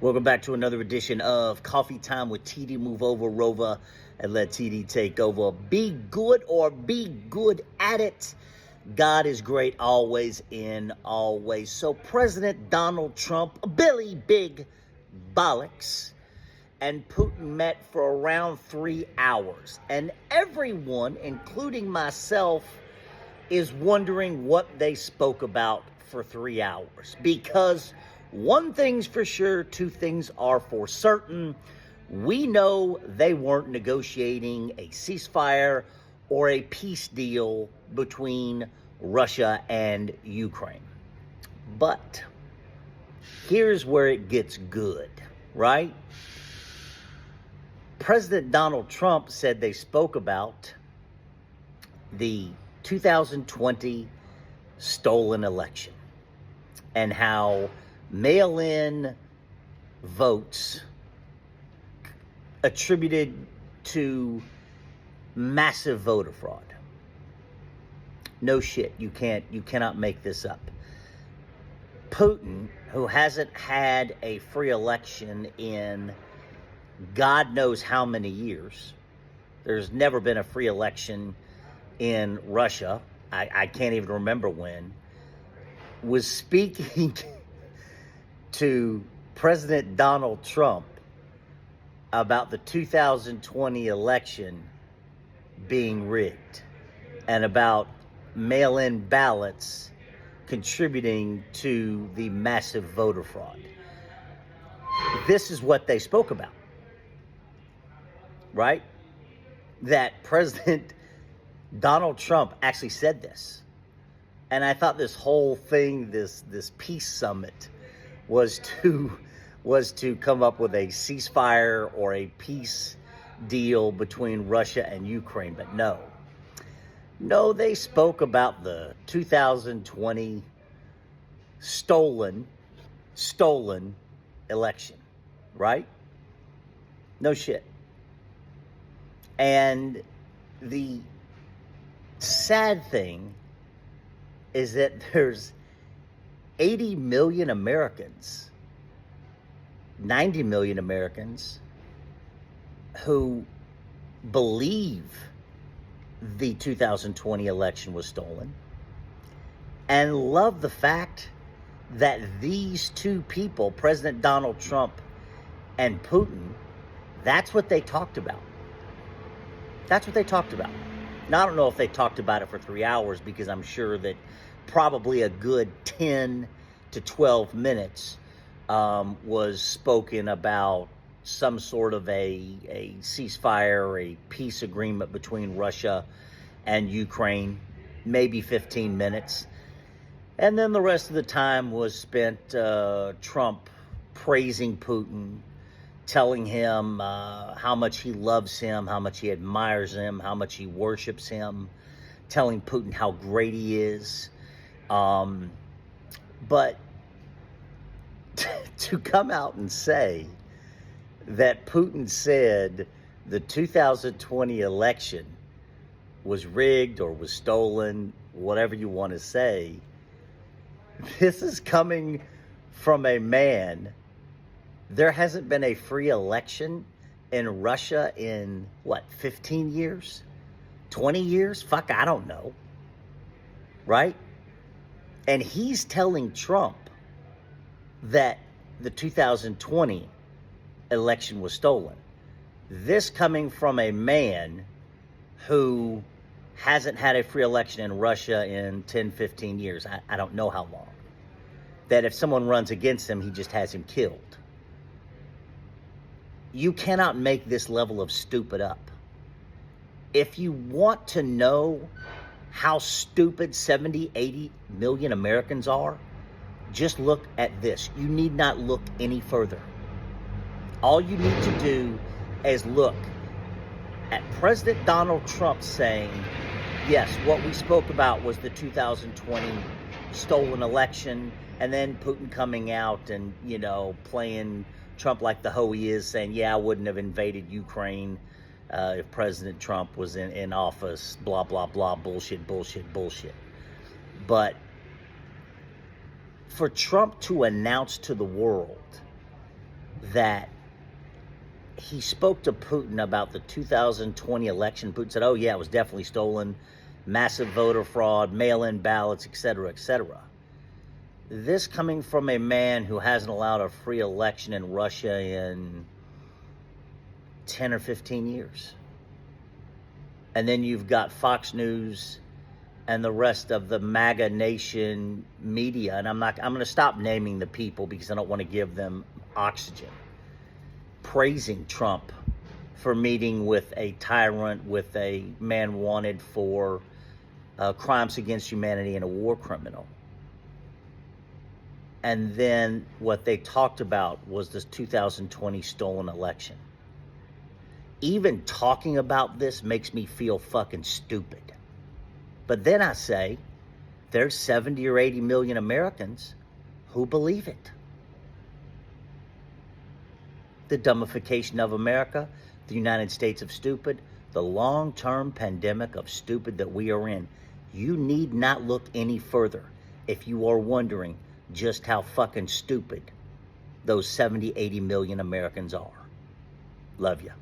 Welcome back to another edition of Coffee Time with TD. Move over, Rover, and let TD take over. Be good or be good at it. God is great always in always. So President Donald Trump, Billy Big Bollocks, and Putin met for around 3 hours. And everyone, including myself, is wondering what they spoke about for 3 hours. Because one thing's for sure, two things are for certain. We know they weren't negotiating a ceasefire or a peace deal between Russia and Ukraine. But here's where it gets good, right? President Donald Trump said they spoke about the 2020 stolen election and how mail-in votes attributed to massive voter fraud. No shit, you cannot make this up. Putin, who hasn't had a free election in God knows how many years. There's never been a free election in Russia. I can't even remember when. Was speaking to President Donald Trump about the 2020 election being rigged and about mail-in ballots contributing to the massive voter fraud. This is what they spoke about, right? That President Donald Trump actually said this. And I thought this whole thing, this peace summit, was to come up with a ceasefire or a peace deal between Russia and Ukraine. But no, they spoke about the 2020 stolen election, right? No shit. And the sad thing is that there's 80 million Americans, 90 million Americans who believe the 2020 election was stolen and love the fact that these two people, President Donald Trump and Putin, that's what they talked about. That's what they talked about. Now, I don't know if they talked about it for 3 hours, because I'm sure that probably a good 10 to 12 minutes was spoken about some sort of a ceasefire, a peace agreement between Russia and Ukraine, maybe 15 minutes. And then the rest of the time was spent Trump praising Putin, telling him how much he loves him, how much he admires him, how much he worships him, telling Putin how great he is. But to come out and say that Putin said the 2020 election was rigged or was stolen, whatever you want to say, this is coming from a man. There hasn't been a free election in Russia in, 15 years? 20 years? Fuck, I don't know. Right? And he's telling Trump that the 2020 election was stolen. This coming from a man who hasn't had a free election in Russia in 10, 15 years. I don't know how long. That if someone runs against him, he just has him killed. You cannot make this level of stupid up. If you want to know how stupid 70, 80 million Americans are, just look at this. You need not look any further. All you need to do is look at President Donald Trump saying, yes, what we spoke about was the 2020 stolen election, and then Putin coming out and, playing Trump like the hoe he is, saying, yeah, I wouldn't have invaded Ukraine if President Trump was in office, blah, blah, blah, bullshit. But for Trump to announce to the world that he spoke to Putin about the 2020 election. Putin said, oh yeah, it was definitely stolen, massive voter fraud, mail-in ballots, etc., etc. This coming from a man who hasn't allowed a free election in Russia in 10 or 15 years. And then you've got Fox News and the rest of the MAGA nation media, and I'm going to stop naming the people because I don't want to give them oxygen, praising Trump for meeting with a tyrant, with a man wanted for crimes against humanity and a war criminal. And then what they talked about was this 2020 stolen election. Even talking about this makes me feel fucking stupid. But then I say, there's 70 or 80 million Americans who believe it. The dumbification of America, the United States of stupid, the long-term pandemic of stupid that we are in. You need not look any further if you are wondering just how fucking stupid those 70, 80 million Americans are. Love you.